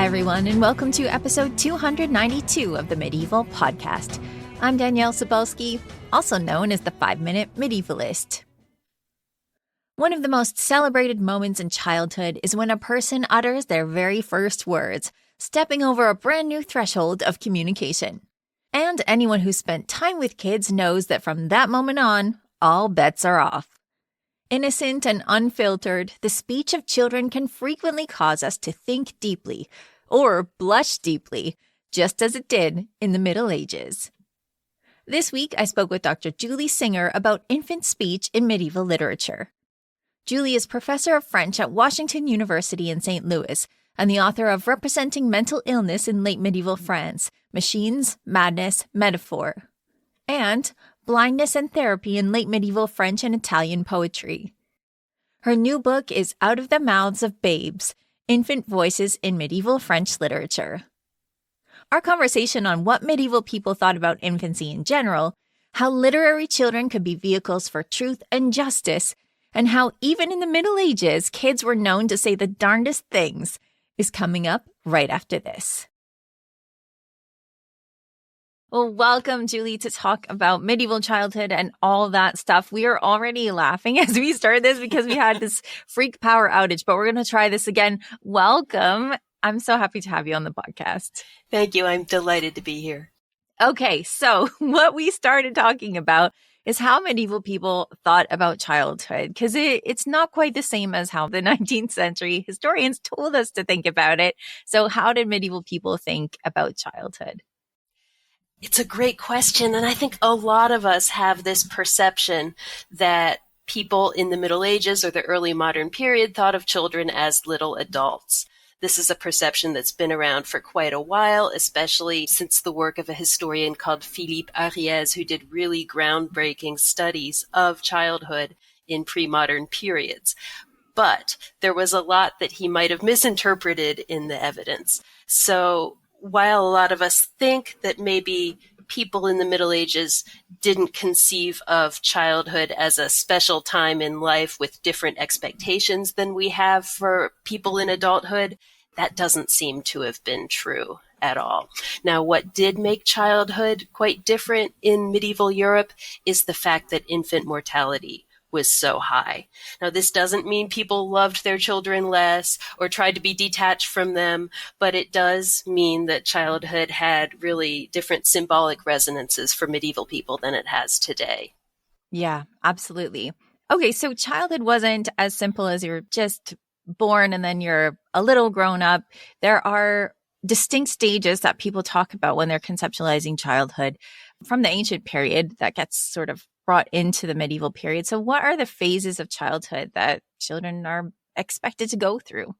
everyone, and welcome to episode 292 of the Medieval Podcast. I'm Danièle Cybulskie, also known as the 5-Minute Medievalist. One of the most celebrated moments in childhood is when a person utters their very first words, stepping over a brand new threshold of communication. And anyone who's spent time with kids knows that from that moment on, all bets are off. Innocent and unfiltered, the speech of children can frequently cause us to think deeply, or blush deeply, just as it did in the Middle Ages. This week, I spoke with Dr. Julie Singer about infant speech in medieval literature. Julie is professor of French at Washington University in St. Louis and the author of Representing Mental Illness in Late Medieval France, Machines, Madness, Metaphor, and Blindness and Therapy in Late Medieval French and Italian Poetry. Her new book is Out of the Mouths of Babes, Infant Voices in Medieval French Literature. Our conversation on what medieval people thought about infancy in general, how literary children could be vehicles for truth and justice, and how even in the Middle Ages, kids were known to say the darndest things, is coming up right after this. Well, welcome, Julie, to talk about medieval childhood and all that stuff. We are already laughing as we start this because we had this freak power outage, but we're going to try this again. Welcome. I'm so happy to have you on the podcast. Thank you. I'm delighted to be here. Okay, so what we started talking about is how medieval people thought about childhood, because it's not quite the same as how the 19th century historians told us to think about it. So how did medieval people think about childhood? It's a great question, and I think a lot of us have this perception that people in the Middle Ages or the early modern period thought of children as little adults. This is a perception that's been around for quite a while, especially since the work of a historian called Philippe Ariès, who did really groundbreaking studies of childhood in pre-modern periods. But there was a lot that he might have misinterpreted in the evidence. So while a lot of us think that maybe people in the Middle Ages didn't conceive of childhood as a special time in life with different expectations than we have for people in adulthood, that doesn't seem to have been true at all. Now, what did make childhood quite different in medieval Europe is the fact that infant mortality was so high. Now, this doesn't mean people loved their children less or tried to be detached from them, but it does mean that childhood had really different symbolic resonances for medieval people than it has today. Yeah, absolutely. Okay, so childhood wasn't as simple as you're just born and then you're a little grown up. There are distinct stages that people talk about when they're conceptualizing childhood from the ancient period that gets sort of brought into the medieval period. So what are the phases of childhood that children are expected to go through?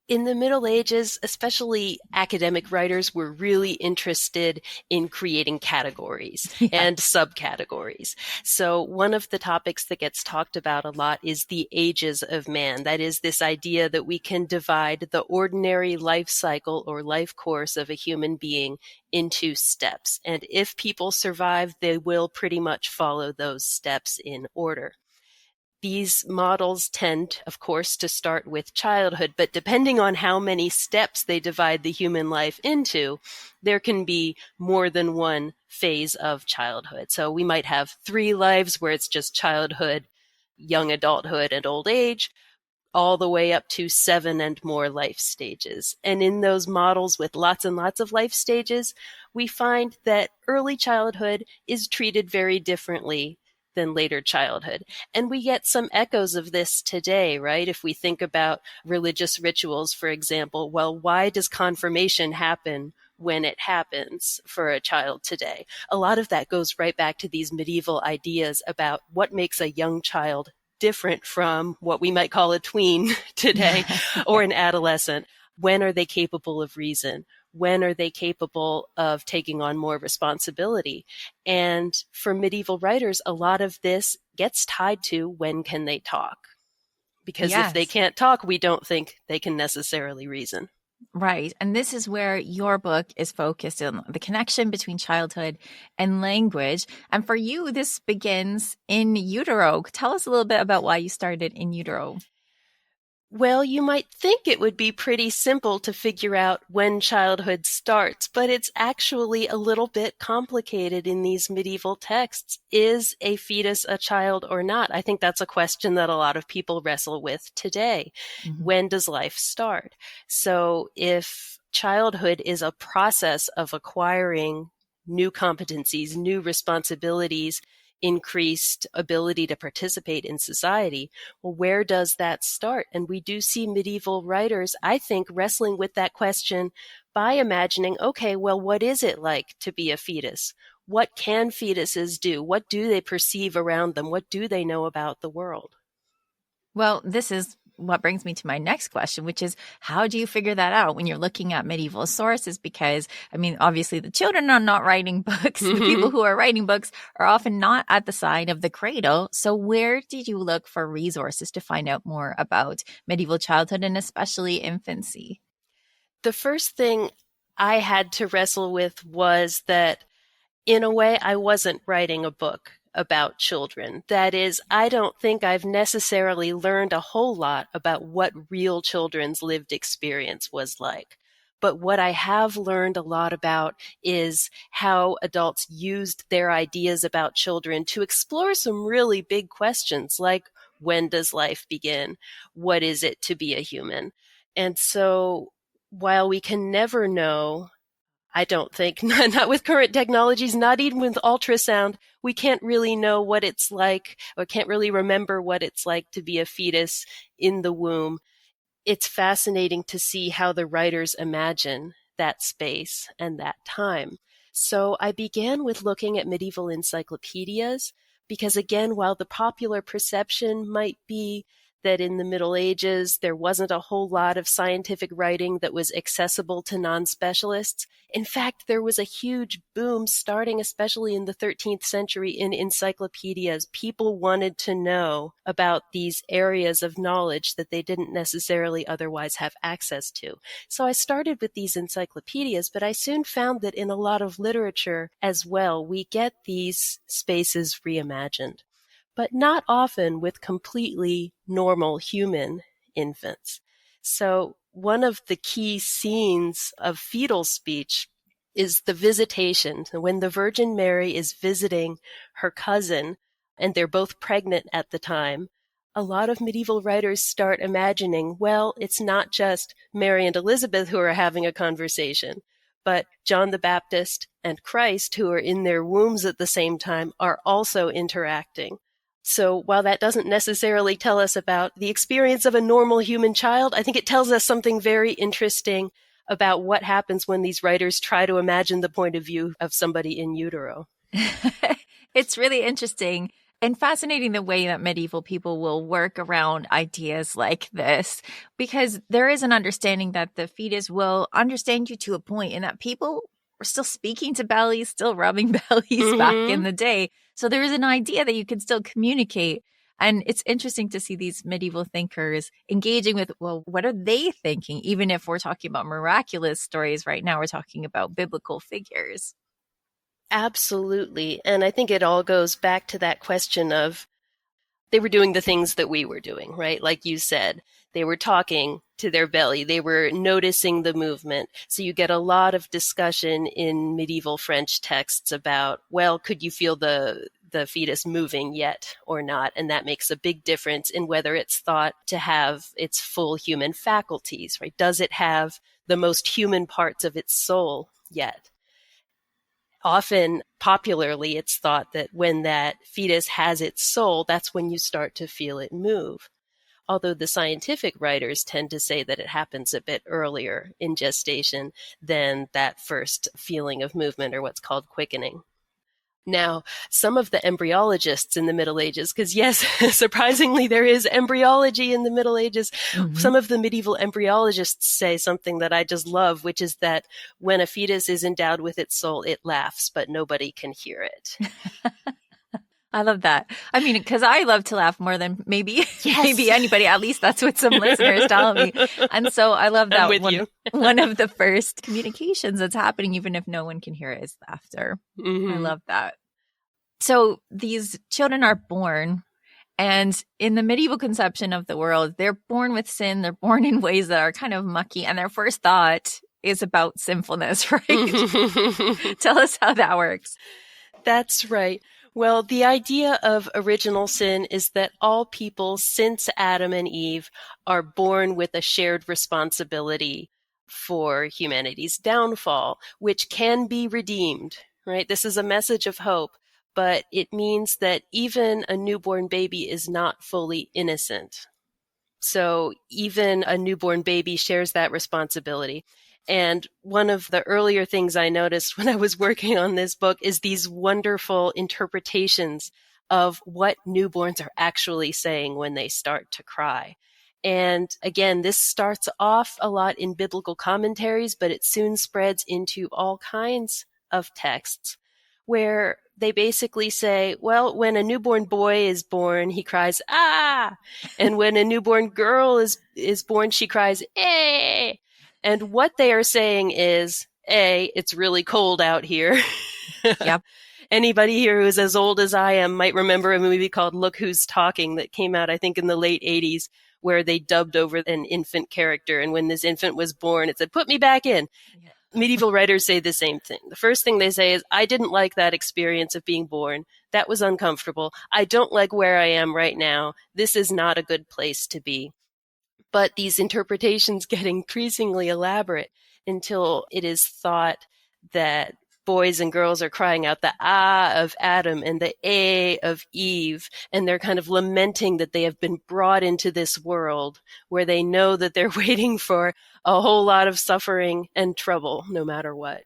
In the Middle Ages, especially academic writers were really interested in creating categories and subcategories. So one of the topics that gets talked about a lot is the ages of man. That is this idea that we can divide the ordinary life cycle or life course of a human being into steps. And if people survive, they will pretty much follow those steps in order. These models tend, of course, to start with childhood, but depending on how many steps they divide the human life into, there can be more than one phase of childhood. So we might have 3 lives where it's just childhood, young adulthood, and old age, all the way up to 7 and more life stages. And in those models with lots and lots of life stages, we find that early childhood is treated very differently than later childhood. And we get some echoes of this today, right? If we think about religious rituals, for example, well, why does confirmation happen when it happens for a child today? A lot of that goes right back to these medieval ideas about what makes a young child different from what we might call a tween today or an adolescent. When are they capable of reason? When are they capable of taking on more responsibility? And for medieval writers, a lot of this gets tied to when can they talk? Because if they can't talk, we don't think they can necessarily reason. Right. And this is where your book is focused on the connection between childhood and language. And for you, this begins in utero. Tell us a little bit about why you started in utero. Well, you might think it would be pretty simple to figure out when childhood starts, but it's actually a little bit complicated in these medieval texts. Is a fetus a child or not? I think that's a question that a lot of people wrestle with today. Mm-hmm. When does life start? So if childhood is a process of acquiring new competencies, new responsibilities, increased ability to participate in society, well, where does that start? And we do see medieval writers, I think, wrestling with that question by imagining, okay, well, what is it like to be a fetus? What can fetuses do? What do they perceive around them? What do they know about the world? Well, this is what brings me to my next question, which is how do you figure that out when you're looking at medieval sources? Because, I mean, obviously the children are not writing books. The people who are writing books are often not at the side of the cradle. So where did you look for resources to find out more about medieval childhood and especially infancy? The first thing I had to wrestle with was that, in a way, I wasn't writing a book about children. That is, I don't think I've necessarily learned a whole lot about what real children's lived experience was like. But what I have learned a lot about is how adults used their ideas about children to explore some really big questions like, when does life begin? What is it to be a human? And so while we can never know, I don't think, not with current technologies, not even with ultrasound, we can't really know what it's like, or can't really remember what it's like to be a fetus in the womb. It's fascinating to see how the writers imagine that space and that time. So I began with looking at medieval encyclopedias, because again, while the popular perception might be that in the Middle Ages, there wasn't a whole lot of scientific writing that was accessible to non-specialists. In fact, there was a huge boom starting especially in the 13th century in encyclopedias. People wanted to know about these areas of knowledge that they didn't necessarily otherwise have access to. So I started with these encyclopedias, but I soon found that in a lot of literature as well, we get these spaces reimagined, but not often with completely normal human infants. So one of the key scenes of fetal speech is the visitation. When the Virgin Mary is visiting her cousin, and they're both pregnant at the time, a lot of medieval writers start imagining, well, it's not just Mary and Elizabeth who are having a conversation, but John the Baptist and Christ, who are in their wombs at the same time, are also interacting. So while that doesn't necessarily tell us about the experience of a normal human child, I think it tells us something very interesting about what happens when these writers try to imagine the point of view of somebody in utero. It's really interesting and fascinating the way that medieval people will work around ideas like this, because there is an understanding that the fetus will understand you to a point, and that people were still speaking to bellies, still rubbing bellies back in the day. So there is an idea that you can still communicate. And it's interesting to see these medieval thinkers engaging with, well, what are they thinking? Even if we're talking about miraculous stories right now, we're talking about biblical figures. Absolutely. And I think it all goes back to that question of, they were doing the things that we were doing, right? Like you said, they were talking to their belly. They were noticing the movement. So you get a lot of discussion in medieval French texts about, well, could you feel the fetus moving yet or not? And that makes a big difference in whether it's thought to have its full human faculties, right? Does it have the most human parts of its soul yet? Often, popularly, it's thought that when that fetus has its soul, that's when you start to feel it move. Although the scientific writers tend to say that it happens a bit earlier in gestation than that first feeling of movement, or what's called quickening. Now, some of the embryologists in the Middle Ages, because yes, surprisingly, there is embryology in the Middle Ages. Some of the medieval embryologists say something that I just love, which is that when a fetus is endowed with its soul, it laughs, but nobody can hear it. I love that. I mean, because I love to laugh more than maybe anybody. At least that's what some listeners tell me. And so I love that one of the first communications that's happening, even if no one can hear it, is laughter. I love that. So these children are born, And in the medieval conception of the world, they're born with sin. They're born in ways that are kind of mucky. And their first thought is about sinfulness, right? Tell us how that works. That's right. Well, the idea of original sin is that all people since Adam and Eve are born with a shared responsibility for humanity's downfall, which can be redeemed, right? This is a message of hope, but it means that even a newborn baby is not fully innocent. So even a newborn baby shares that responsibility. And one of the earlier things I noticed when I was working on this book is these wonderful interpretations of what newborns are actually saying when they start to cry. And again, this starts off a lot in biblical commentaries, but it soon spreads into all kinds of texts where they basically say, well, when a newborn boy is born, he cries, ah! And when a newborn girl is born, she cries, eh! And what they are saying is, A, it's really cold out here. Yep. Anybody here who's as old as I am might remember a movie called Look Who's Talking that came out, I think, in the late 80s, where they dubbed over an infant character. And when this infant was born, it said, put me back in. Yeah. Medieval writers say the same thing. The first thing they say is, I didn't like that experience of being born. That was uncomfortable. I don't like where I am right now. This is not a good place to be. But these interpretations get increasingly elaborate until it is thought that boys and girls are crying out the ah of Adam and the eh of Eve, and they're kind of lamenting that they have been brought into this world where they know that they're waiting for a whole lot of suffering and trouble, no matter what.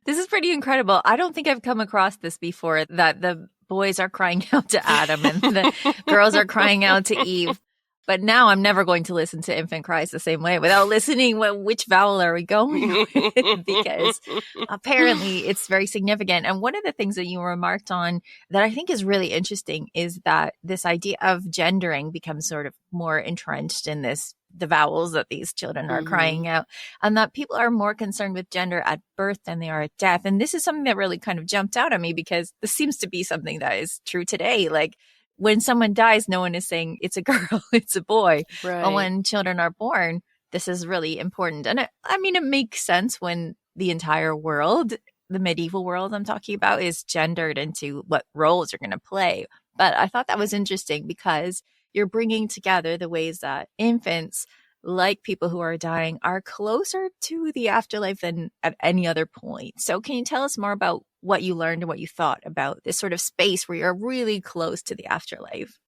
This is pretty incredible. I don't think I've come across this before, that the boys are crying out to Adam and the girls are crying out to Eve. But now I'm never going to listen to infant cries the same way without listening. Which vowel are we going with? Because apparently it's very significant. And one of the things that you remarked on that I think is really interesting is that this idea of gendering becomes sort of more entrenched in the vowels that these children are crying out, and that people are more concerned with gender at birth than they are at death. And this is something that really kind of jumped out at me because this seems to be something that is true today. Like, when someone dies, no one is saying it's a girl, it's a boy. Right. But when children are born, this is really important. And it makes sense when the entire world, the medieval world I'm talking about, is gendered into what roles you're going to play. But I thought that was interesting because you're bringing together the ways that infants, like people who are dying, are closer to the afterlife than at any other point. So can you tell us more about what you learned and what you thought about this sort of space where you're really close to the afterlife?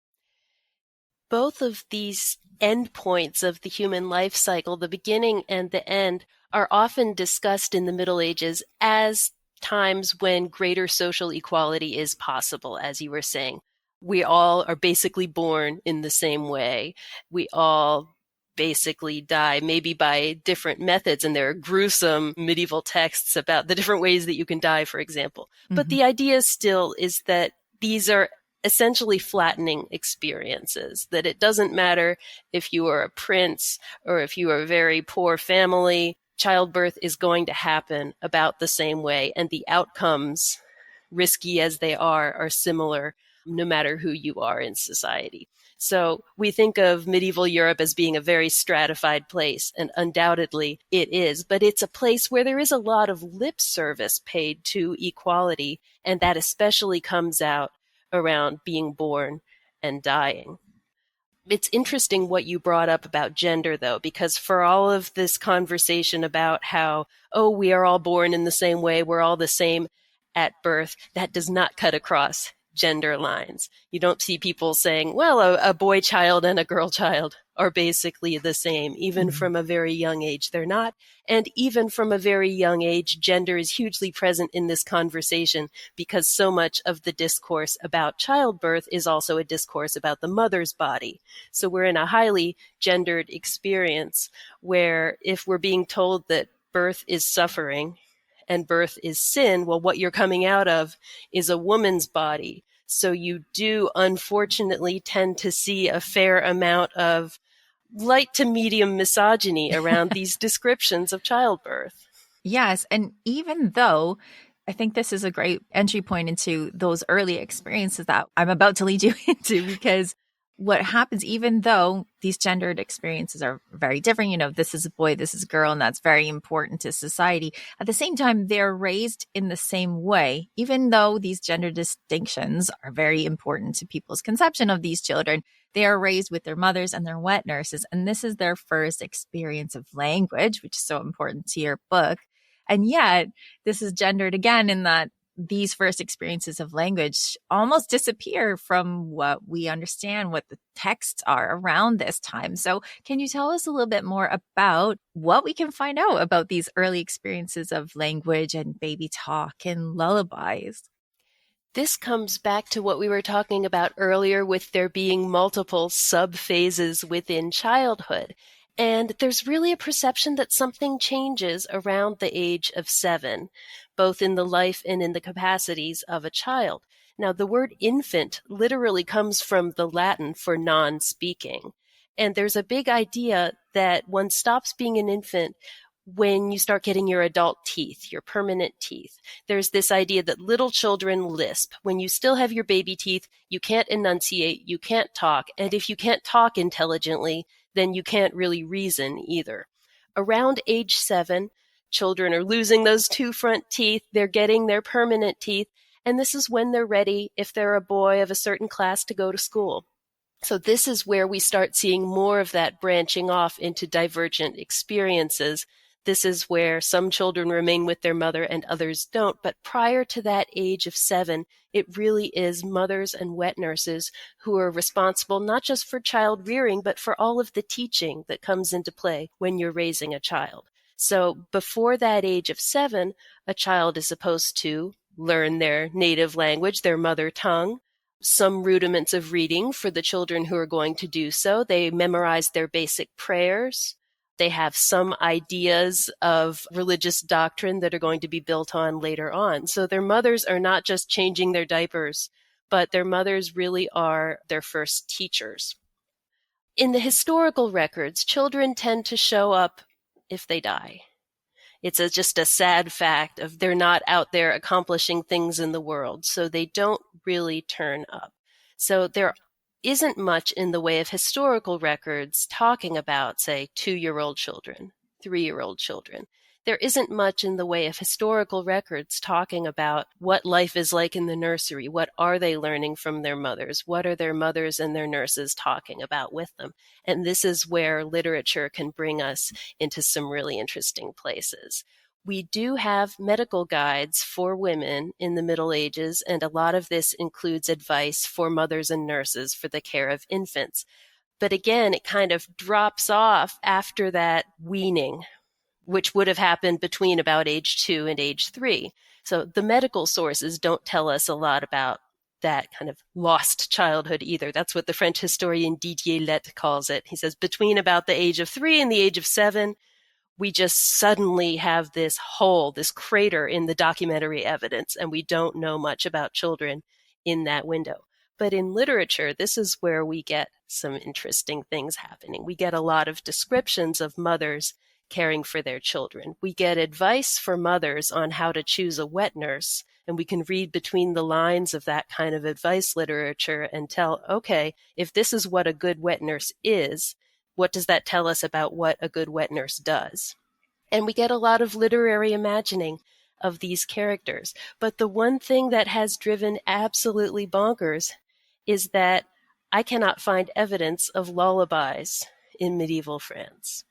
Both of these endpoints of the human life cycle, the beginning and the end, are often discussed in the Middle Ages as times when greater social equality is possible, as you were saying. We all are basically born in the same way. We all basically die, maybe by different methods. And there are gruesome medieval texts about the different ways that you can die, for example. But the idea still is that these are essentially flattening experiences, that it doesn't matter if you are a prince or if you are a very poor family, childbirth is going to happen about the same way. And the outcomes, risky as they are similar no matter who you are in society. So we think of medieval Europe as being a very stratified place, and undoubtedly it is, but it's a place where there is a lot of lip service paid to equality, and that especially comes out around being born and dying. It's interesting what you brought up about gender, though, because for all of this conversation about how, we are all born in the same way, we're all the same at birth, that does not cut across gender lines. You don't see people saying, well, a boy child and a girl child are basically the same. Even from a very young age, they're not. And even from a very young age, gender is hugely present in this conversation because so much of the discourse about childbirth is also a discourse about the mother's body. So we're in a highly gendered experience where if we're being told that birth is suffering and birth is sin, well, what you're coming out of is a woman's body. So you do, unfortunately, tend to see a fair amount of light to medium misogyny around these descriptions of childbirth. Yes. And even though I think this is a great entry point into those early experiences that I'm about to lead you into, because what happens, even though these gendered experiences are very different, this is a boy, this is a girl, and that's very important to society. At the same time, they're raised in the same way, even though these gender distinctions are very important to people's conception of these children. They are raised with their mothers and their wet nurses, and this is their first experience of language, which is so important to your book. And yet, this is gendered again in that these first experiences of language almost disappear from what we understand, what the texts are around this time. So can you tell us a little bit more about what we can find out about these early experiences of language and baby talk and lullabies? This comes back to what we were talking about earlier with there being multiple sub-phases within childhood. And there's really a perception that something changes around the age of 7, both in the life and in the capacities of a child. Now, the word infant literally comes from the Latin for non-speaking. And there's a big idea that one stops being an infant when you start getting your adult teeth, your permanent teeth. There's this idea that little children lisp. When you still have your baby teeth, you can't enunciate, you can't talk. And if you can't talk intelligently, then you can't really reason either. Around age 7, children are losing those 2 front teeth. They're getting their permanent teeth. And this is when they're ready, if they're a boy of a certain class, to go to school. So this is where we start seeing more of that branching off into divergent experiences. This is where some children remain with their mother and others don't. But prior to that age of 7, it really is mothers and wet nurses who are responsible not just for child rearing, but for all of the teaching that comes into play when you're raising a child. So before that age of 7, a child is supposed to learn their native language, their mother tongue, some rudiments of reading for the children who are going to do so. They memorize their basic prayers. They have some ideas of religious doctrine that are going to be built on later on. So their mothers are not just changing their diapers, but their mothers really are their first teachers. In the historical records, children tend to show up if they die. It's just a sad fact of they're not out there accomplishing things in the world, so they don't really turn up. So there isn't much in the way of historical records talking about, say, 2-year-old children, 3-year-old children. There isn't much in the way of historical records talking about what life is like in the nursery. What are they learning from their mothers? What are their mothers and their nurses talking about with them? And this is where literature can bring us into some really interesting places. We do have medical guides for women in the Middle Ages, and a lot of this includes advice for mothers and nurses for the care of infants. But again, it kind of drops off after that weaning, which would have happened between about age 2 and age 3. So the medical sources don't tell us a lot about that kind of lost childhood either. That's what the French historian Didier Lett calls it. He says between about the age of 3 and the age of 7, we just suddenly have this hole, this crater in the documentary evidence, and we don't know much about children in that window. But in literature, this is where we get some interesting things happening. We get a lot of descriptions of mothers caring for their children. We get advice for mothers on how to choose a wet nurse, and we can read between the lines of that kind of advice literature and tell, okay, if this is what a good wet nurse is, what does that tell us about what a good wet nurse does? And we get a lot of literary imagining of these characters. But the one thing that has driven absolutely bonkers is that I cannot find evidence of lullabies in medieval France.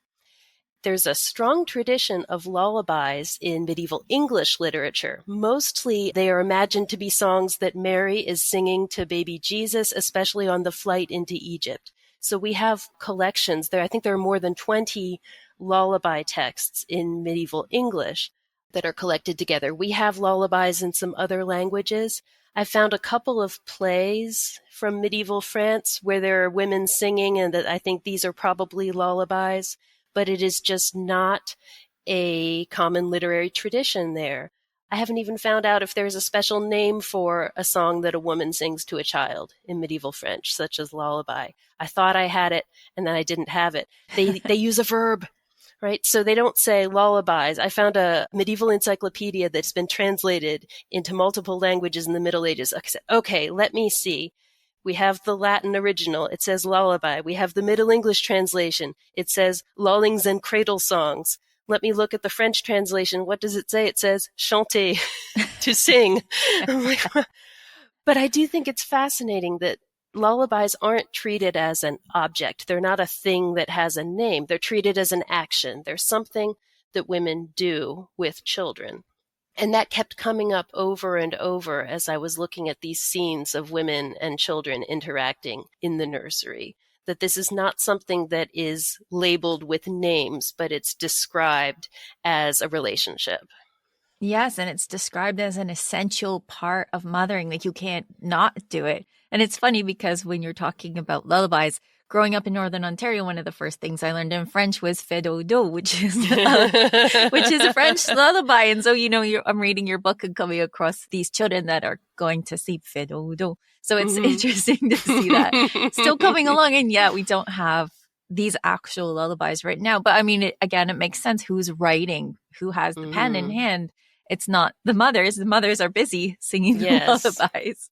There's a strong tradition of lullabies in medieval English literature. Mostly they are imagined to be songs that Mary is singing to baby Jesus, especially on the flight into Egypt. So we have collections there. I think there are more than 20 lullaby texts in medieval English that are collected together. We have lullabies in some other languages. I found a couple of plays from medieval France where there are women singing, and that I think these are probably lullabies, but it is just not a common literary tradition there. I haven't even found out if there's a special name for a song that a woman sings to a child in medieval French, such as lullaby. I thought I had it, and then I didn't have it. They use a verb. right? So they don't say lullabies. I found a medieval encyclopedia that's been translated into multiple languages in the Middle Ages. Okay, let me see. We have the Latin original. It says lullaby. We have the Middle English translation. It says lullings and cradle songs. Let me look at the French translation. What does it say? It says chanter, to sing. I'm like, but I do think it's fascinating that lullabies aren't treated as an object. They're not a thing that has a name. They're treated as an action. They're something that women do with children. And that kept coming up over and over as I was looking at these scenes of women and children interacting in the nursery, that this is not something that is labeled with names, but it's described as a relationship. Yes, and it's described as an essential part of mothering. Like, you can't not do it. And it's funny because when you're talking about lullabies, growing up in Northern Ontario, one of the first things I learned in French was "Fais dodo," which is a French lullaby. And so, I'm reading your book and coming across these children that are going to see "Fais dodo." So it's interesting to see that still coming along. And yet we don't have these actual lullabies right now. But I mean, it makes sense who's writing, who has the pen in hand. It's not the mothers. The mothers are busy singing the lullabies.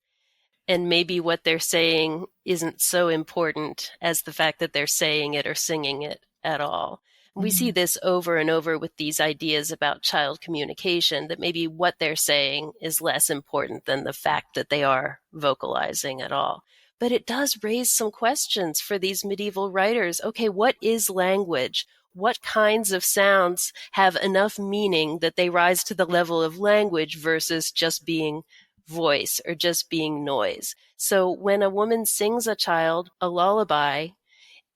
And maybe what they're saying isn't so important as the fact that they're saying it or singing it at all. We see this over and over with these ideas about child communication, that maybe what they're saying is less important than the fact that they are vocalizing at all. But it does raise some questions for these medieval writers. Okay, what is language? What kinds of sounds have enough meaning that they rise to the level of language versus just being voice or just being noise? So when a woman sings a child a lullaby,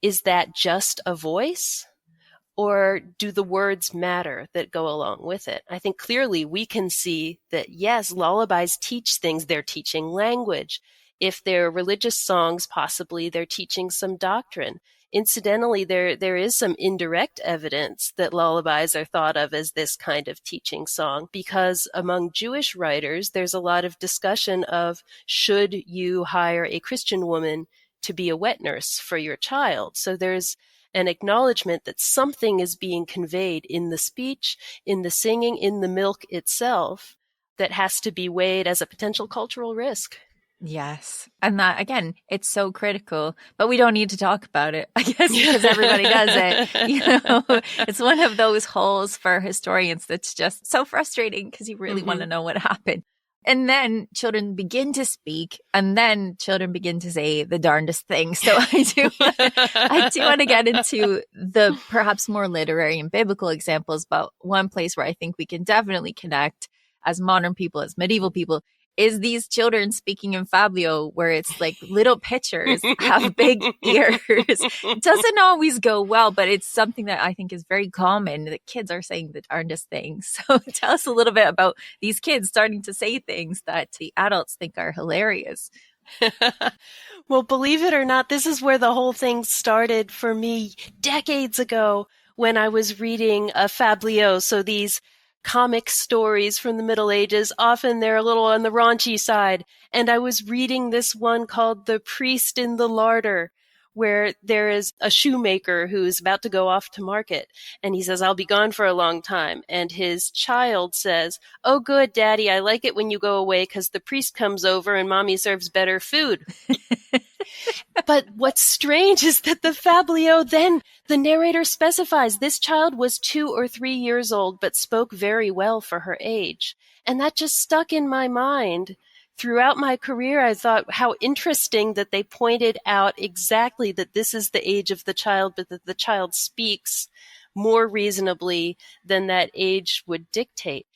is that just a voice? Or do the words matter that go along with it? I think clearly we can see that, yes, lullabies teach things. They're teaching language. If they're religious songs, possibly they're teaching some doctrine. Incidentally, there is some indirect evidence that lullabies are thought of as this kind of teaching song, because among Jewish writers, there's a lot of discussion of, should you hire a Christian woman to be a wet nurse for your child? So there's an acknowledgement that something is being conveyed in the speech, in the singing, in the milk itself, that has to be weighed as a potential cultural risk. Yes. And that, again, it's so critical, but we don't need to talk about it, I guess, because everybody does it. It's one of those holes for historians that's just so frustrating because you really want to know what happened. And then children begin to speak, and then children begin to say the darndest things. So I do want to get into the perhaps more literary and biblical examples, but one place where I think we can definitely connect as modern people, as medieval people, is these children speaking in Fablio, where it's like little pitchers have big ears. It doesn't always go well, but it's something that I think is very common, that kids are saying the darndest things. So tell us a little bit about these kids starting to say things that the adults think are hilarious. Well, believe it or not, this is where the whole thing started for me decades ago when I was reading a Fablio. So these comic stories from the Middle Ages, often they're a little on the raunchy side. And I was reading this one called The Priest in the Larder, where there is a shoemaker who's about to go off to market. And he says, I'll be gone for a long time. And his child says, oh, good, Daddy, I like it when you go away because the priest comes over and Mommy serves better food. But what's strange is that the Fablio, then the narrator specifies this child was 2 or 3 years old, but spoke very well for her age. And that just stuck in my mind. Throughout my career, I thought how interesting that they pointed out exactly that this is the age of the child, but that the child speaks more reasonably than that age would dictate.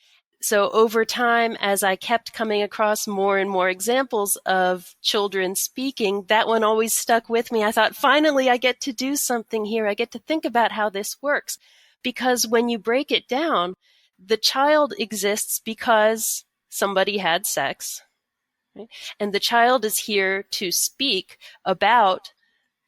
So over time, as I kept coming across more and more examples of children speaking, that one always stuck with me. I thought, finally, I get to do something here. I get to think about how this works. Because when you break it down, the child exists because somebody had sex. Right? And the child is here to speak about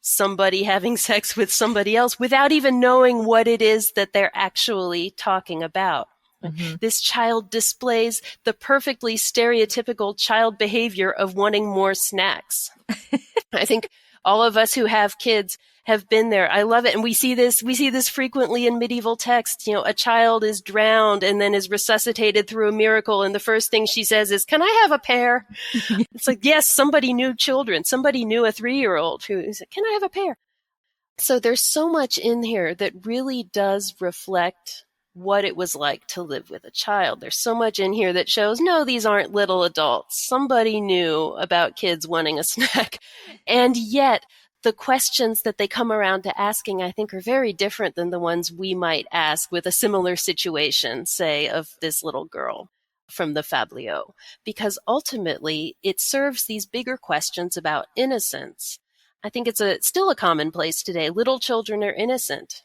somebody having sex with somebody else without even knowing what it is that they're actually talking about. Mm-hmm. This child displays the perfectly stereotypical child behavior of wanting more snacks. I think All of us who have kids have been there. I love it. And we see this frequently in medieval texts. A child is drowned and then is resuscitated through a miracle. And the first thing she says is, "Can I have a pair?" It's like, yes, somebody knew children. Somebody knew a 3-year-old who said, "Can I have a pair?" So there's so much in here that really does reflect what it was like to live with a child. There's so much in here that shows, no, these aren't little adults. Somebody knew about kids wanting a snack. And yet the questions that they come around to asking, I think, are very different than the ones we might ask with a similar situation, say, of this little girl from the Fabliaux, because ultimately it serves these bigger questions about innocence. I think it's still a commonplace today. Little children are innocent,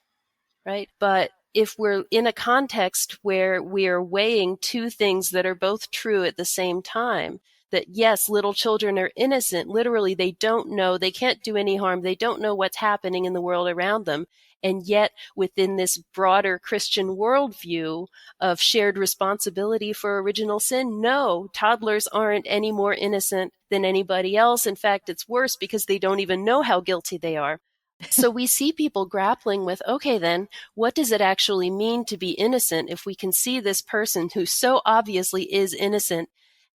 right? But if we're in a context where we're weighing two things that are both true at the same time, that yes, little children are innocent. Literally, they don't know, they can't do any harm. They don't know what's happening in the world around them. And yet, within this broader Christian worldview of shared responsibility for original sin, no, toddlers aren't any more innocent than anybody else. In fact, it's worse because they don't even know how guilty they are. So we see people grappling with, okay, then, what does it actually mean to be innocent if we can see this person who so obviously is innocent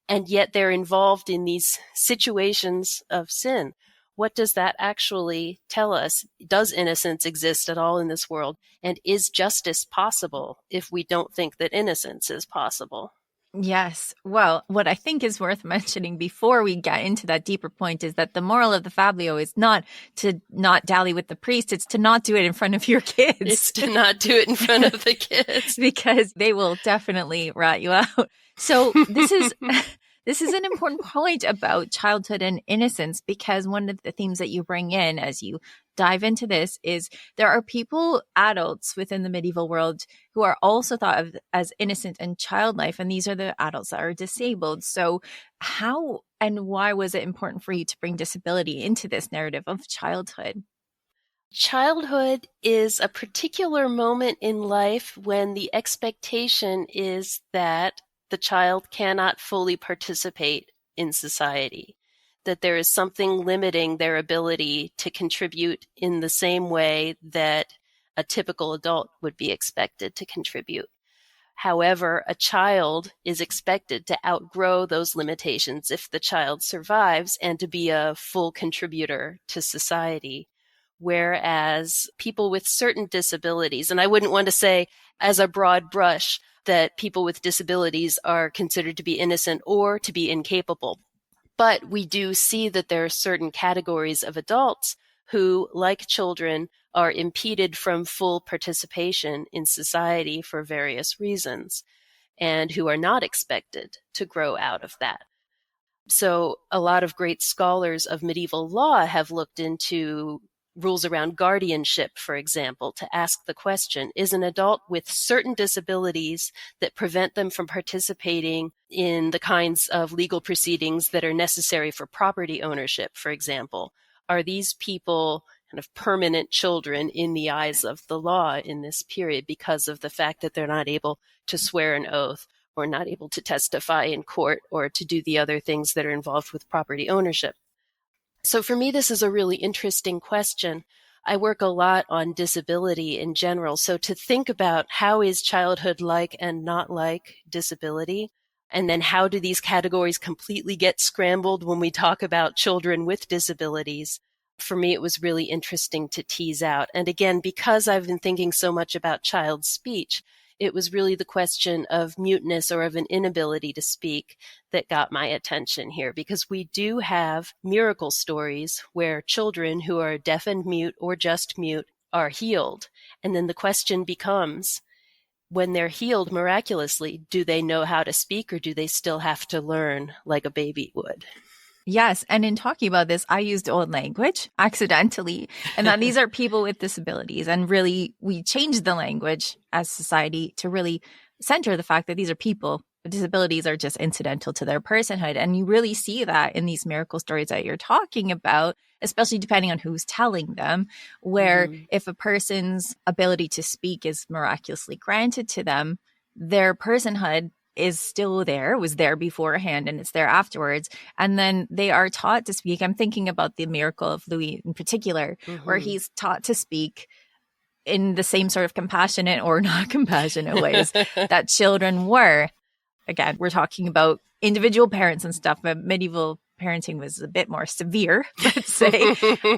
and yet they're involved in these situations of sin? What does that actually tell us? Does innocence exist at all in this world? And is justice possible if we don't think that innocence is possible? Yes. Well, what I think is worth mentioning before we get into that deeper point is that the moral of the Fabliaux is not to not dally with the priest. It's to not do it in front of your kids. It's to not do it in front of the kids. Because they will definitely rat you out. So this is an important point about childhood and innocence, because one of the themes that you bring in as you dive into this is there are people, adults within the medieval world, who are also thought of as innocent and childlike, and these are the adults that are disabled. So how and why was it important for you to bring disability into this narrative of childhood? Childhood is a particular moment in life when the expectation is that the child cannot fully participate in society, that there is something limiting their ability to contribute in the same way that a typical adult would be expected to contribute. However, a child is expected to outgrow those limitations if the child survives and to be a full contributor to society. Whereas people with certain disabilities, and I wouldn't want to say as a broad brush that people with disabilities are considered to be innocent or to be incapable. But we do see that there are certain categories of adults who, like children, are impeded from full participation in society for various reasons, and who are not expected to grow out of that. So a lot of great scholars of medieval law have looked into rules around guardianship, for example, to ask the question, is an adult with certain disabilities that prevent them from participating in the kinds of legal proceedings that are necessary for property ownership, for example, are these people kind of permanent children in the eyes of the law in this period because of the fact that they're not able to swear an oath or not able to testify in court or to do the other things that are involved with property ownership? So for me, this is a really interesting question. I work a lot on disability in general. So to think about how is childhood like and not like disability, and then how do these categories completely get scrambled when we talk about children with disabilities, for me, it was really interesting to tease out. And again, because I've been thinking so much about child speech, it was really the question of muteness or of an inability to speak that got my attention here, because we do have miracle stories where children who are deaf and mute or just mute are healed. And then the question becomes, when they're healed miraculously, do they know how to speak or do they still have to learn like a baby would? Yes. And in talking about this, I used old language accidentally, and that these are people with disabilities. And really, we changed the language as society to really center the fact that these are people. Disabilities are just incidental to their personhood. And you really see that in these miracle stories that you're talking about, especially depending on who's telling them, where if a person's ability to speak is miraculously granted to them, their personhood is still there, was there beforehand, and it's there afterwards. And then they are taught to speak. I'm thinking about the miracle of Louis in particular, where he's taught to speak in the same sort of compassionate or not compassionate ways that children were. Again, we're talking about individual parents and stuff, but medieval parenting was a bit more severe, let's say.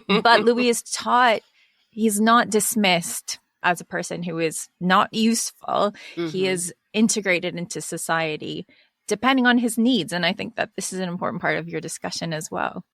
But Louis is taught, he's not dismissed as a person who is not useful. He is integrated into society depending on his needs. And I think that this is an important part of your discussion as well.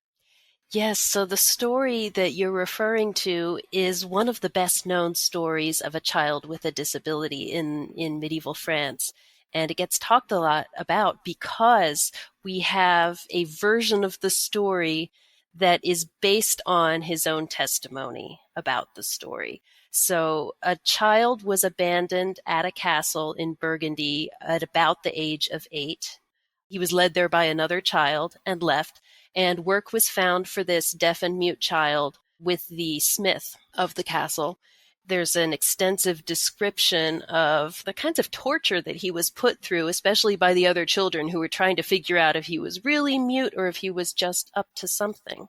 Yes, so the story that you're referring to is one of the best known stories of a child with a disability in medieval France. And it gets talked a lot about because we have a version of the story that is based on his own testimony about the story. So a child was abandoned at a castle in Burgundy at about the age of 8. He was led there by another child and left, and work was found for this deaf and mute child with the smith of the castle. There's an extensive description of the kinds of torture that he was put through, especially by the other children who were trying to figure out if he was really mute or if he was just up to something.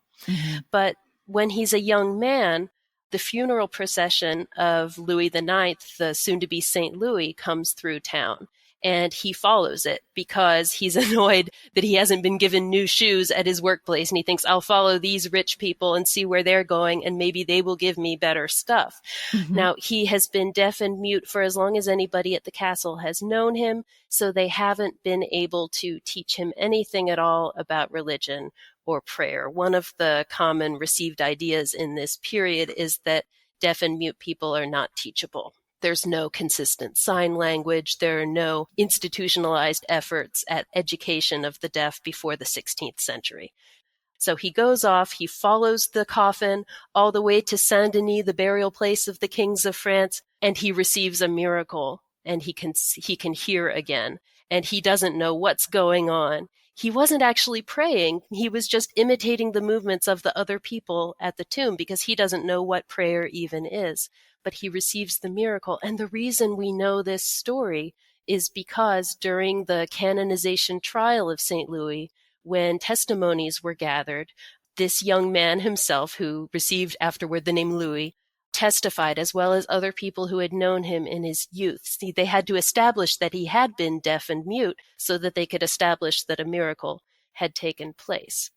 But when he's a young man, the funeral procession of Louis IX, the soon-to-be St. Louis, comes through town. And he follows it because he's annoyed that he hasn't been given new shoes at his workplace. And he thinks, I'll follow these rich people and see where they're going, and maybe they will give me better stuff. Now, he has been deaf and mute for as long as anybody at the castle has known him, so they haven't been able to teach him anything at all about religion or prayer. One of the common received ideas in this period is that deaf and mute people are not teachable. There's no consistent sign language. There are no institutionalized efforts at education of the deaf before the 16th century. So he goes off, he follows the coffin all the way to Saint-Denis, the burial place of the kings of France, and he receives a miracle, and he can hear again, and he doesn't know what's going on. He wasn't actually praying. He was just imitating the movements of the other people at the tomb because he doesn't know what prayer even is. But he receives the miracle. And the reason we know this story is because during the canonization trial of St. Louis, when testimonies were gathered, this young man himself, who received afterward the name Louis, testified, as well as other people who had known him in his youth. See, they had to establish that he had been deaf and mute so that they could establish that a miracle had taken place.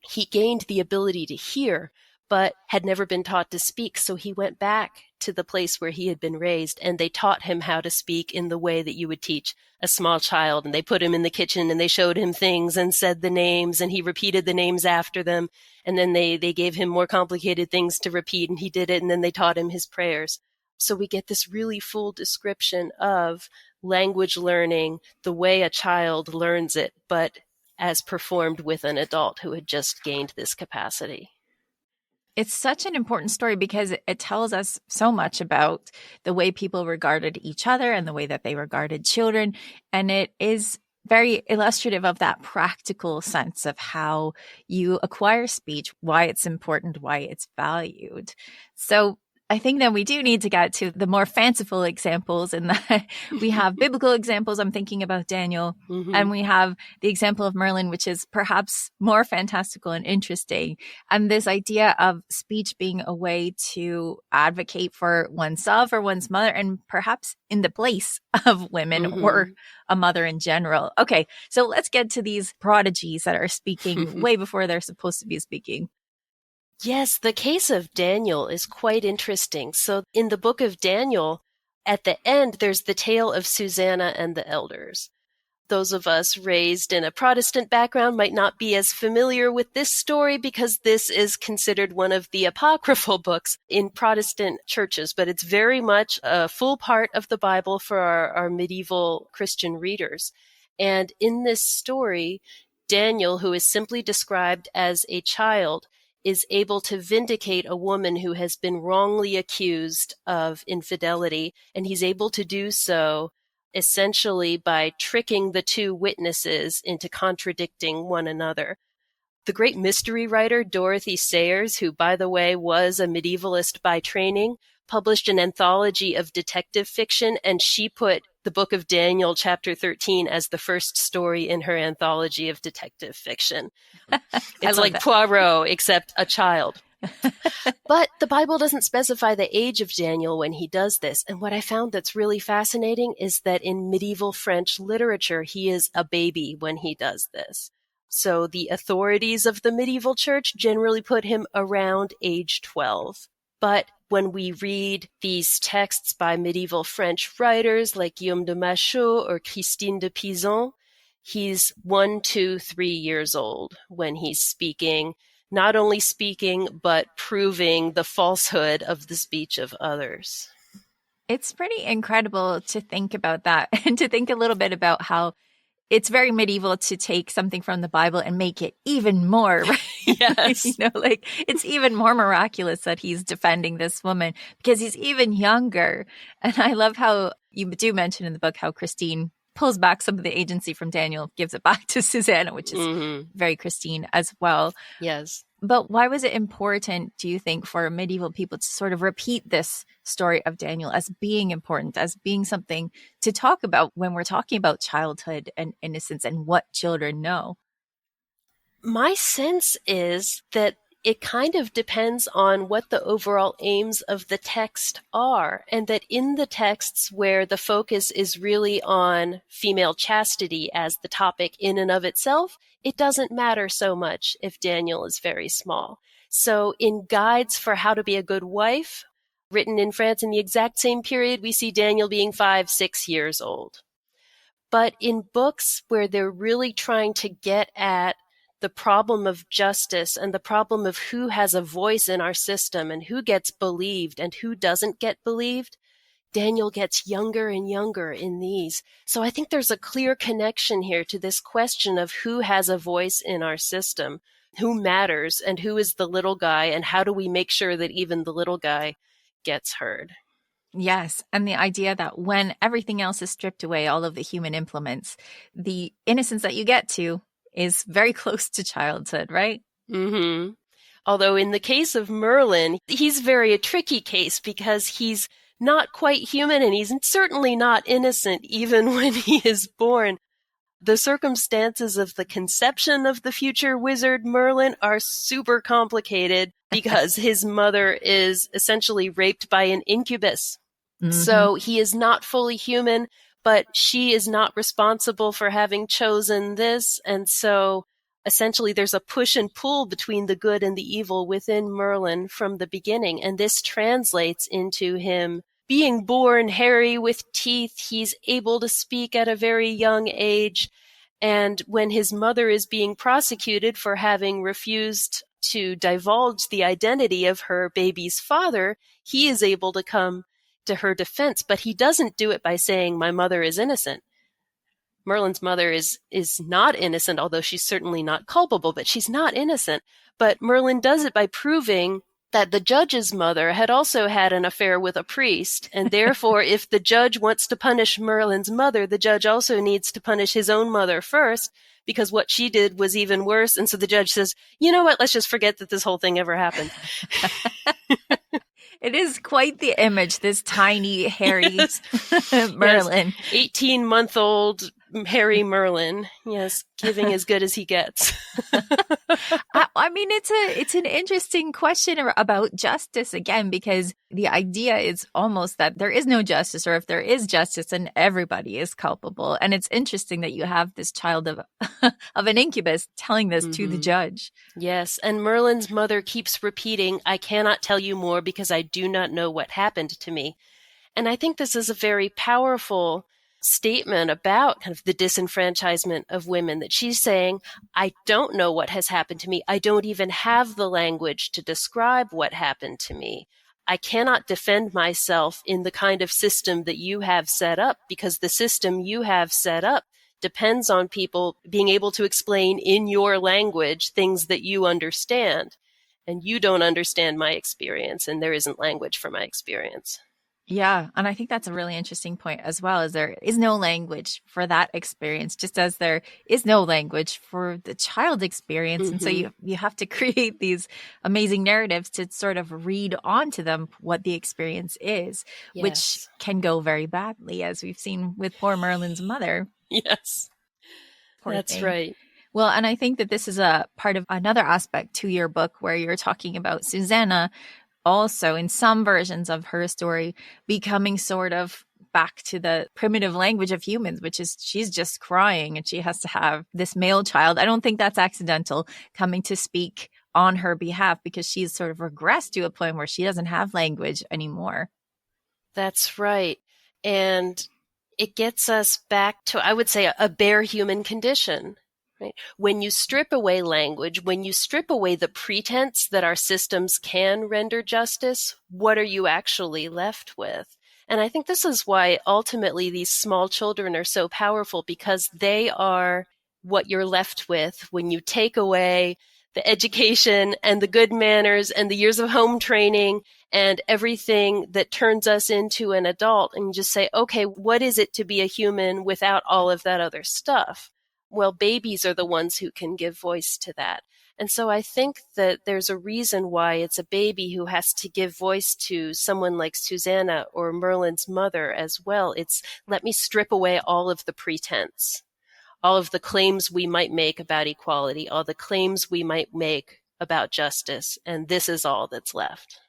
He gained the ability to hear, but had never been taught to speak. So he went back to the place where he had been raised, and they taught him how to speak in the way that you would teach a small child. And they put him in the kitchen and they showed him things and said the names, and he repeated the names after them. And then they gave him more complicated things to repeat, and he did it. And then they taught him his prayers. So we get this really full description of language learning, the way a child learns it, but as performed with an adult who had just gained this capacity. It's such an important story because it tells us so much about the way people regarded each other and the way that they regarded children. And it is very illustrative of that practical sense of how you acquire speech, why it's important, why it's valued. So I think that we do need to get to the more fanciful examples, and that we have biblical examples. I'm thinking about Daniel, and we have the example of Merlin, which is perhaps more fantastical and interesting. And this idea of speech being a way to advocate for oneself or one's mother, and perhaps in the place of women or a mother in general. Okay, so let's get to these prodigies that are speaking way before they're supposed to be speaking. Yes, the case of Daniel is quite interesting. So in the book of Daniel, at the end, there's the tale of Susanna and the elders. Those of us raised in a Protestant background might not be as familiar with this story because this is considered one of the apocryphal books in Protestant churches, but it's very much a full part of the Bible for our medieval Christian readers. And in this story, Daniel, who is simply described as a child, is able to vindicate a woman who has been wrongly accused of infidelity, and he's able to do so essentially by tricking the two witnesses into contradicting one another. The great mystery writer Dorothy Sayers, who, by the way, was a medievalist by training, published an anthology of detective fiction, and she put the book of Daniel, chapter 13, as the first story in her anthology of detective fiction. It's like Poirot, except a child. But the Bible doesn't specify the age of Daniel when he does this. And what I found that's really fascinating is that in medieval French literature, he is a baby when he does this. So the authorities of the medieval church generally put him around age 12. But when we read these texts by medieval French writers like Guillaume de Machaut or Christine de Pizan, he's 1, 2, 3 years old when he's speaking, not only speaking, but proving the falsehood of the speech of others. It's pretty incredible to think about that and to think a little bit about how it's very medieval to take something from the Bible and make it even more, right? Yes. Like it's even more miraculous that he's defending this woman because he's even younger. And I love how you do mention in the book how Christine pulls back some of the agency from Daniel, gives it back to Susanna, which is very Christine as well. Yes. But why was it important, do you think, for medieval people to sort of repeat this story of Daniel as being important, as being something to talk about when we're talking about childhood and innocence and what children know? My sense is that it kind of depends on what the overall aims of the text are, and that in the texts where the focus is really on female chastity as the topic in and of itself, it doesn't matter so much if Daniel is very small. So in guides for how to be a good wife, written in France in the exact same period, we see Daniel being 5, 6 years old. But in books where they're really trying to get at the problem of justice and the problem of who has a voice in our system and who gets believed and who doesn't get believed, Daniel gets younger and younger in these. So I think there's a clear connection here to this question of who has a voice in our system, who matters, and who is the little guy, and how do we make sure that even the little guy gets heard. Yes. And the idea that when everything else is stripped away, all of the human implements, the innocence that you get to is very close to childhood, right? Mm-hmm. Although in the case of Merlin, he's very a tricky case because he's not quite human and he's certainly not innocent even when he is born. The circumstances of the conception of the future wizard Merlin are super complicated because his mother is essentially raped by an incubus. Mm-hmm. So he is not fully human, but she is not responsible for having chosen this. And so essentially there's a push and pull between the good and the evil within Merlin from the beginning. And this translates into him being born hairy with teeth. He's able to speak at a very young age. And when his mother is being prosecuted for having refused to divulge the identity of her baby's father, he is able to come to her defense, but he doesn't do it by saying, my mother is innocent. Merlin's mother is not innocent, although she's certainly not culpable, but she's not innocent. But Merlin does it by proving that the judge's mother had also had an affair with a priest, and therefore if the judge wants to punish Merlin's mother, the judge also needs to punish his own mother first, because what she did was even worse. And so the judge says, you know what, let's just forget that this whole thing ever happened. It is quite the image, this tiny, hairy Merlin. Yes. 18-month-old hairy Merlin. Yes, giving as good as he gets. I mean, it's an interesting question about justice again, because the idea is almost that there is no justice, or if there is justice, then everybody is culpable. And it's interesting that you have this child of an incubus telling this to the judge. Yes, and Merlin's mother keeps repeating, I cannot tell you more because I do not know what happened to me. And I think this is a very powerful statement about kind of the disenfranchisement of women, that she's saying, I don't know what has happened to me. I don't even have the language to describe what happened to me. I cannot defend myself in the kind of system that you have set up, because the system you have set up depends on people being able to explain in your language things that you understand. And you don't understand my experience, and there isn't language for my experience. Yeah. And I think that's a really interesting point as well, is there is no language for that experience, just as there is no language for the child experience. And so Hmm. you have to create these amazing narratives to sort of read onto them what the experience is, which Yes. can go very badly, as we've seen with poor Merlin's mother. Yes, Poor that's thing. right. Well, and I think that this is a part of another aspect to your book where you're talking about Susanna also in some versions of her story becoming sort of back to the primitive language of humans, which is she's just crying and she has to have this male child. I don't think that's accidental, coming to speak on her behalf, because she's sort of regressed to a point where she doesn't have language anymore. That's right. And it gets us back to, I would say, a bare human condition. Right? When you strip away language, when you strip away the pretense that our systems can render justice, what are you actually left with? And I think this is why ultimately these small children are so powerful, because they are what you're left with when you take away the education and the good manners and the years of home training and everything that turns us into an adult, and just say, okay, what is it to be a human without all of that other stuff? Well, babies are the ones who can give voice to that. And so I think that there's a reason why it's a baby who has to give voice to someone like Susanna or Merlin's mother as well. It's, let me strip away all of the pretense, all of the claims we might make about equality, all the claims we might make about justice, and this is all that's left.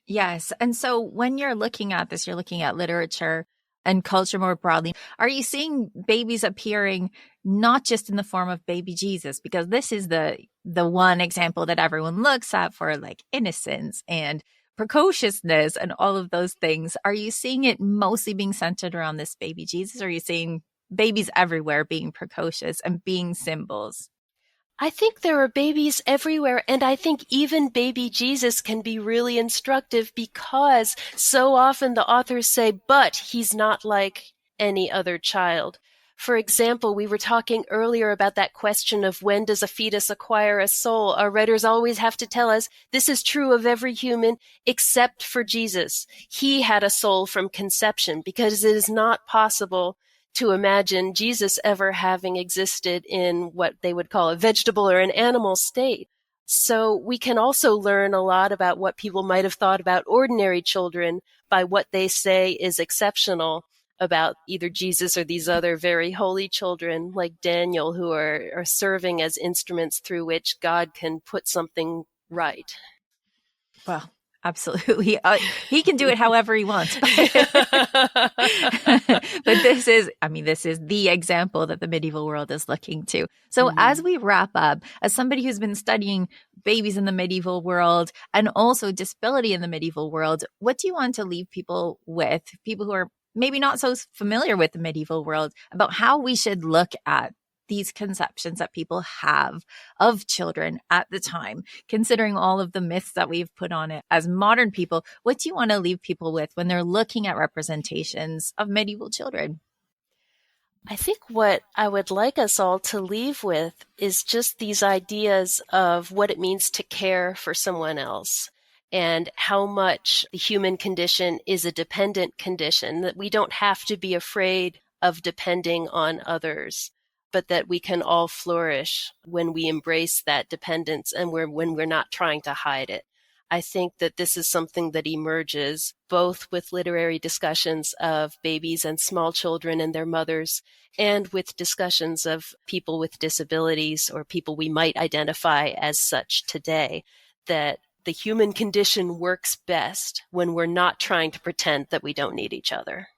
Yes. And so when you're looking at this, you're looking at literature and culture more broadly. Are you seeing babies appearing not just in the form of baby Jesus? Because this is the one example that everyone looks at for like innocence and precociousness and all of those things. Are you seeing it mostly being centered around this baby Jesus? Or are you seeing babies everywhere being precocious and being symbols? I think there are babies everywhere, and I think even baby Jesus can be really instructive, because so often the authors say, but he's not like any other child. For example, we were talking earlier about that question of when does a fetus acquire a soul? Our writers always have to tell us this is true of every human except for Jesus. He had a soul from conception, because it is not possible to imagine Jesus ever having existed in what they would call a vegetable or an animal state. So we can also learn a lot about what people might have thought about ordinary children by what they say is exceptional about either Jesus or these other very holy children like Daniel, who are serving as instruments through which God can put something right. Well, absolutely. He can do it however he wants. But this is, I mean, this is the example that the medieval world is looking to. So as Mhm. we wrap up, as somebody who's been studying babies in the medieval world and also disability in the medieval world, what do you want to leave people with, people who are maybe not so familiar with the medieval world, about how we should look at these conceptions that people have of children at the time, considering all of the myths that we've put on it as modern people? What do you want to leave people with when they're looking at representations of medieval children? I think what I would like us all to leave with is just these ideas of what it means to care for someone else, and how much the human condition is a dependent condition, that we don't have to be afraid of depending on others, but that we can all flourish when we embrace that dependence and when we're not trying to hide it. I think that this is something that emerges both with literary discussions of babies and small children and their mothers, and with discussions of people with disabilities or people we might identify as such today, that the human condition works best when we're not trying to pretend that we don't need each other.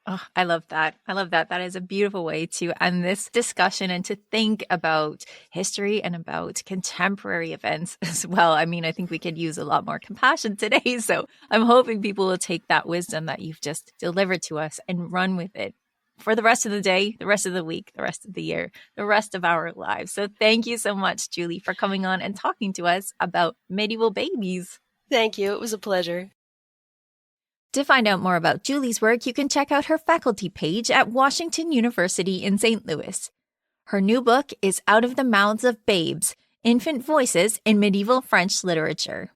Oh, I love that. I love that. That is a beautiful way to end this discussion and to think about history and about contemporary events as well. I mean, I think we could use a lot more compassion today. So I'm hoping people will take that wisdom that you've just delivered to us and run with it for the rest of the day, the rest of the week, the rest of the year, the rest of our lives. So thank you so much, Julie, for coming on and talking to us about medieval babies. Thank you. It was a pleasure. To find out more about Julie's work, you can check out her faculty page at Washington University in St. Louis. Her new book is Out of the Mouths of Babes: Infant Voices in Medieval French Literature.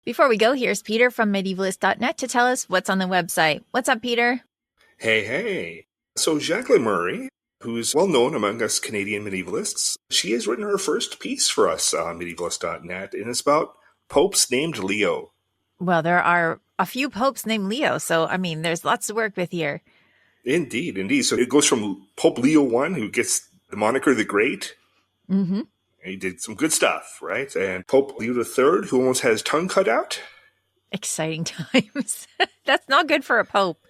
Before we go, here's Peter from medievalist.net to tell us what's on the website. What's up, Peter? Hey. So Jacqueline Murray, who's well known among us Canadian medievalists, she has written her first piece for us on medievalist.net, and it's about popes named Leo. Well, there are a few popes named Leo, so, there's lots to work with here. Indeed. So it goes from Pope Leo I, who gets the moniker the Great. Mm-hmm. He did some good stuff, right? And Pope Leo III, who almost had his tongue cut out. Exciting times. That's not good for a pope.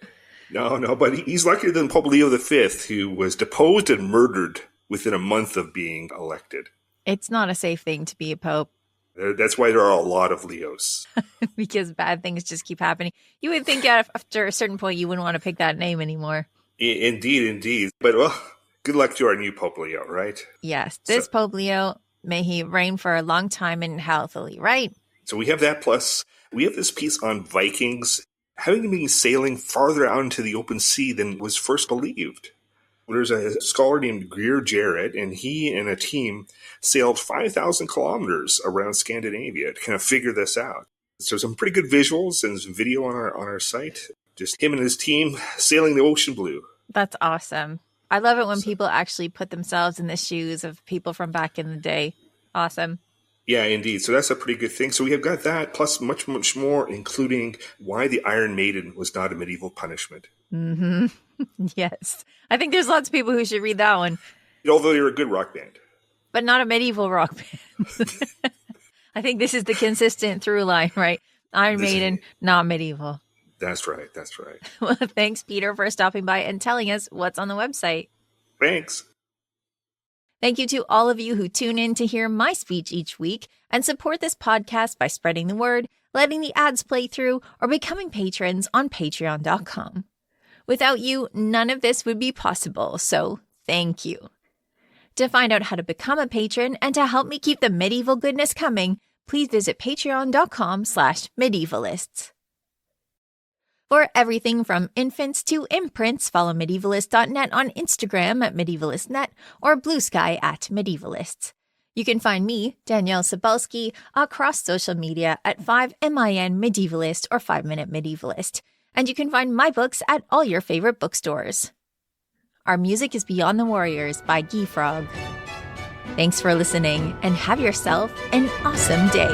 No, but he's luckier than Pope Leo V, who was deposed and murdered within a month of being elected. It's not a safe thing to be a pope. That's why there are a lot of Leos. Because bad things just keep happening. You would think after a certain point you wouldn't want to pick that name anymore. Indeed. But, well, good luck to our new Pope Leo, right? Yes, this Pope Leo, may he reign for a long time and healthily, right? So we have that, plus we have this piece on Vikings having been sailing farther out into the open sea than was first believed. There's a scholar named Greer Jarrett, and he and a team sailed 5,000 kilometers around Scandinavia to kind of figure this out. So some pretty good visuals and some video on our site. Just him and his team sailing the ocean blue. That's awesome. I love it when people actually put themselves in the shoes of people from back in the day. Awesome. Yeah, indeed. So that's a pretty good thing. So we have got that, plus much more, including why the Iron Maiden was not a medieval punishment. Mm-hmm. Yes. I think there's lots of people who should read that one. Although you're a good rock band. But not a medieval rock band. I think this is the consistent through line, right? Iron Maiden, not medieval. That's right. Well, thanks, Peter, for stopping by and telling us what's on the website. Thanks. Thank you to all of you who tune in to hear my speech each week and support this podcast by spreading the word, letting the ads play through, or becoming patrons on patreon.com. Without you, none of this would be possible, so thank you. To find out how to become a patron and to help me keep the medieval goodness coming, please visit patreon.com/medievalists. For everything from infants to imprints, follow medievalist.net on Instagram at medievalistnet or Blue Sky at medievalists. You can find me, Danièle Cybulskie, across social media at 5MIN Medievalist or 5 Minute Medievalist. And you can find my books at all your favorite bookstores. Our music is Beyond the Warriors by Guy Frog. Thanks for listening and have yourself an awesome day.